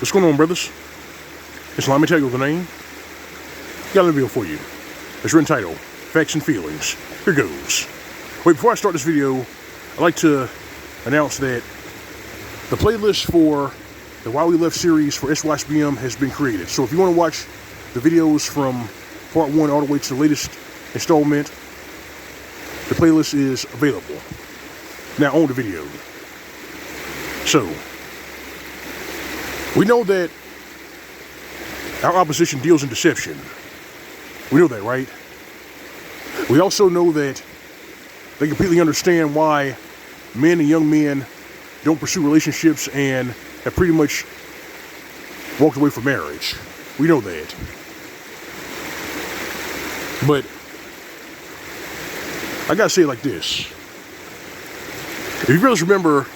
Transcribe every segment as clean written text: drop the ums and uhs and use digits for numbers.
What's going on, brothers? It's L.O.M. Mgtow, the name. Got a video for you. It's entitled Facts and Feelings. Here goes. Wait, before I start this video, I'd like to announce that the playlist for the Why We Left series for SYSBM has been created. So if you want to watch the videos from part 1 all the way to the latest installment, the playlist is available. Now on the video. So, we know that our opposition deals in deception. We know that, right? We also know that they completely understand why men and young men don't pursue relationships and have pretty much walked away from marriage. We know that. But I gotta say it like this. If you guys remember,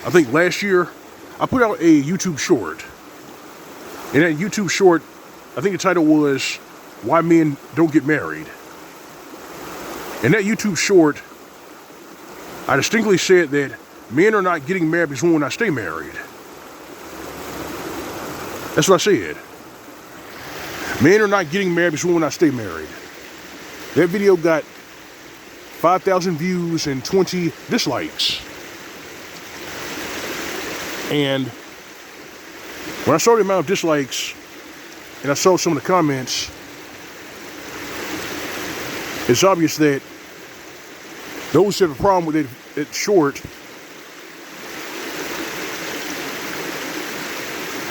I think last year, I put out a YouTube short. And that YouTube short, I think the title was Why Men Don't Get Married. In that YouTube short, I distinctly said that men are not getting married because we will not stay married. That's what I said. Men are not getting married because we will not stay married. That video got 5,000 views and 20 dislikes. And when I saw the amount of dislikes and I saw some of the comments, it's obvious that those who have a problem with it short,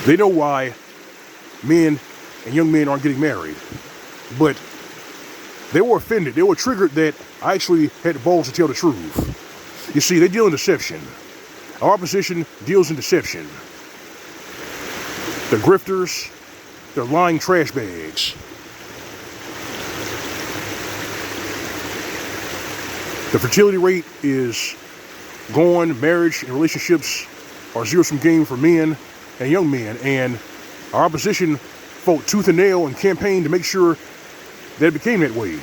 they know why men and young men aren't getting married. But they were offended. They were triggered that I actually had the balls to tell the truth. You see, they deal in deception. Our opposition deals in deception. They're grifters. They're lying trash bags. The fertility rate is gone. Marriage and relationships are zero-sum game for men and young men. And our opposition fought tooth and nail and campaigned to make sure that it became that way.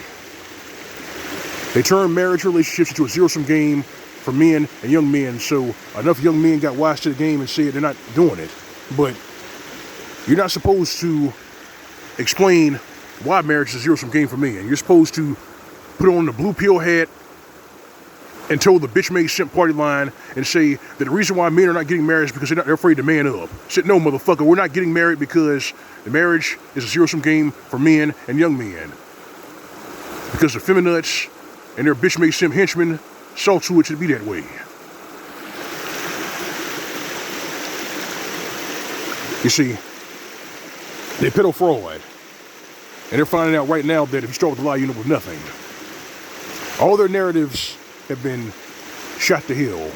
They turned marriage relationships into a zero-sum game for men and young men, so enough young men got wise to the game and said they're not doing it. But you're not supposed to explain why marriage is a zero-sum game for men. You're supposed to put on the blue pill hat and toe the bitch made simp party line and say that the reason why men are not getting married is because they're afraid to man up. Said, no, motherfucker, we're not getting married because the marriage is a zero-sum game for men and young men. Because the feminists and their bitch made simp henchmen saw to it to be that way. You see, they're pedo fraud. And they're finding out right now that if you start with a lie, you end up with nothing. All their narratives have been shot to hell.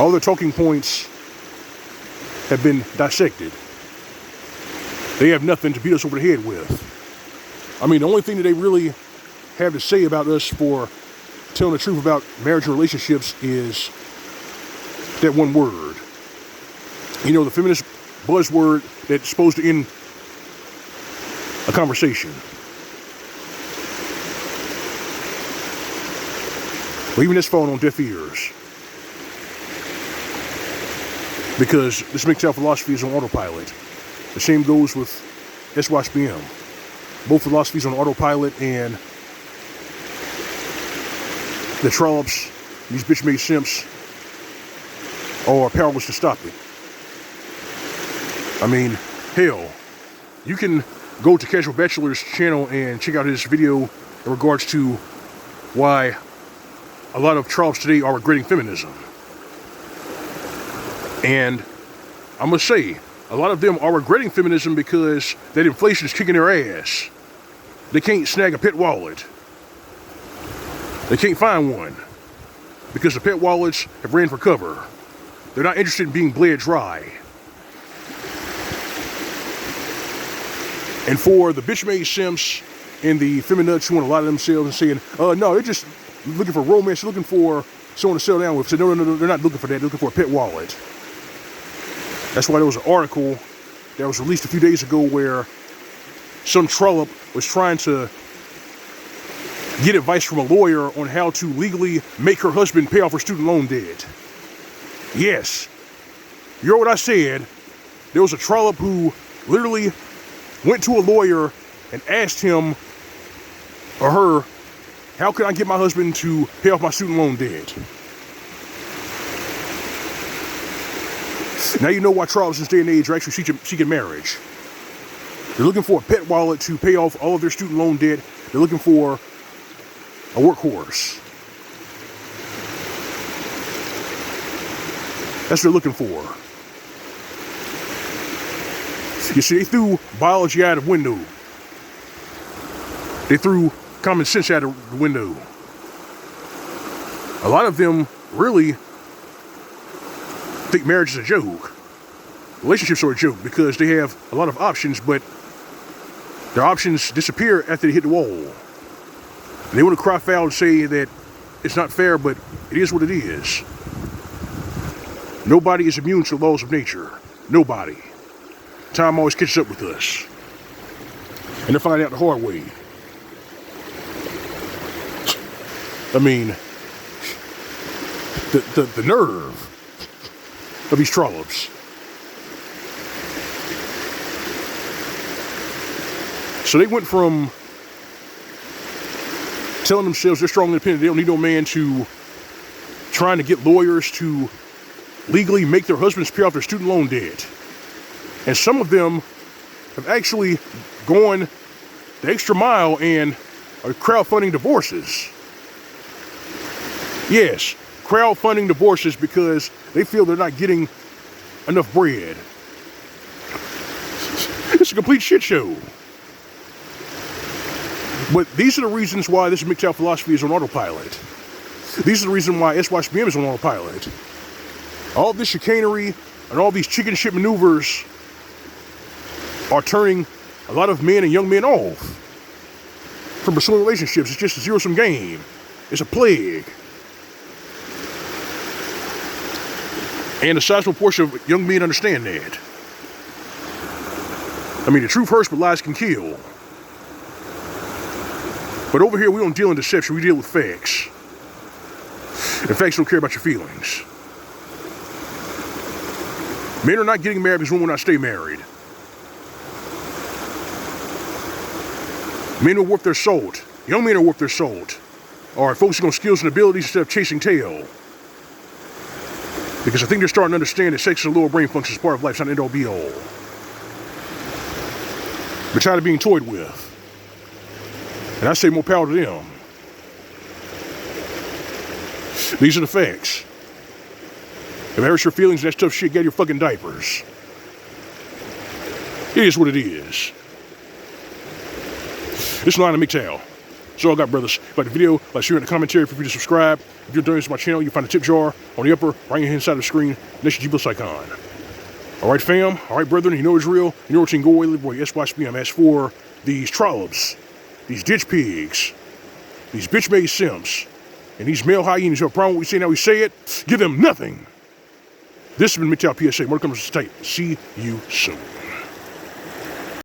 All their talking points have been dissected. They have nothing to beat us over the head with. I mean, the only thing that they really have to say about us for telling the truth about marriage and relationships is that one word. You know, the feminist buzzword that's supposed to end a conversation. Well, even this phone on deaf ears. Because this Mgtow philosophy is on autopilot. The same goes with SYSBM. Both philosophies on autopilot, and the trollops, these bitch made simps, are powerless to stop it. I mean, hell, you can go to Casual Bachelor's channel and check out his video in regards to why a lot of trollops today are regretting feminism. And I must say, a lot of them are regretting feminism because that inflation is kicking their ass. They can't snag a pet wallet. They can't find one because the pet wallets have ran for cover. They're not interested in being bled dry. And for the bitch-made simps and the feminists who want to lie to themselves and saying, no, they're just looking for romance, looking for someone to settle down with. So no, they're not looking for that. They're looking for a pet wallet. That's why there was an article that was released a few days ago where some trollop was trying to get advice from a lawyer on how to legally make her husband pay off her student loan debt. Yes, You heard what I said. There was a trollop who literally went to a lawyer and asked him or her, how can I get my husband to pay off my student loan debt? Now you know why trollops in this day and age are actually seeking marriage. They're looking for a pet wallet to pay off all of their student loan debt. They're looking for a workhorse. That's what they're looking for. You see, they threw biology out of the window. They threw common sense out of the window. A lot of them really think marriage is a joke. Relationships are a joke because they have a lot of options, but their options disappear after they hit the wall. And they want to cry foul and say that it's not fair, but it is what it is. Nobody is immune to the laws of nature. Nobody. Time always catches up with us. And they're finding out the hard way. I mean, the nerve of these trollops. So they went from telling themselves they're strong and independent, they don't need no man, to trying to get lawyers to legally make their husbands pay off their student loan debt. And some of them have actually gone the extra mile and are crowdfunding divorces. Yes, crowdfunding divorces because they feel they're not getting enough bread. It's a complete shit show. But these are the reasons why this Mgtow philosophy is on autopilot. These are the reason why SYSBM is on autopilot. All this chicanery and all these chicken shit maneuvers are turning a lot of men and young men off from pursuing relationships. It's just a zero-sum game. It's a plague. And a sizable portion of young men understand that. I mean, the truth hurts, but lies can kill. But over here, we don't deal in deception, we deal with facts. And facts don't care about your feelings. Men are not getting married because women will not stay married. Men are worth their salt. Young men are worth their salt. Are focusing on skills and abilities instead of chasing tail. Because I think they're starting to understand that sex is a lower brain function, is part of life, it's not an end-all be-all. They're tired of being toyed with. And I say more power to them. These are the facts. If it hurts your feelings and that's tough shit, get your fucking diapers. It is what it is. This is L.O.M Mgtow. That's all I got, brothers. If you like the video, like, share in the commentary, feel free to subscribe. If you're donating to my channel, you can find a tip jar on the upper right-hand side of the screen next to the G+ icon. Alright, fam. Alright, brethren. You know it's real. You know it's in go away, little boy. SYSBM. As for these trollops, these ditch pigs, these bitch-made simps, and these male hyenas who have a problem with what we say now we say it, give them nothing. This has been Mgtow PSA. More comes to tape. See you soon.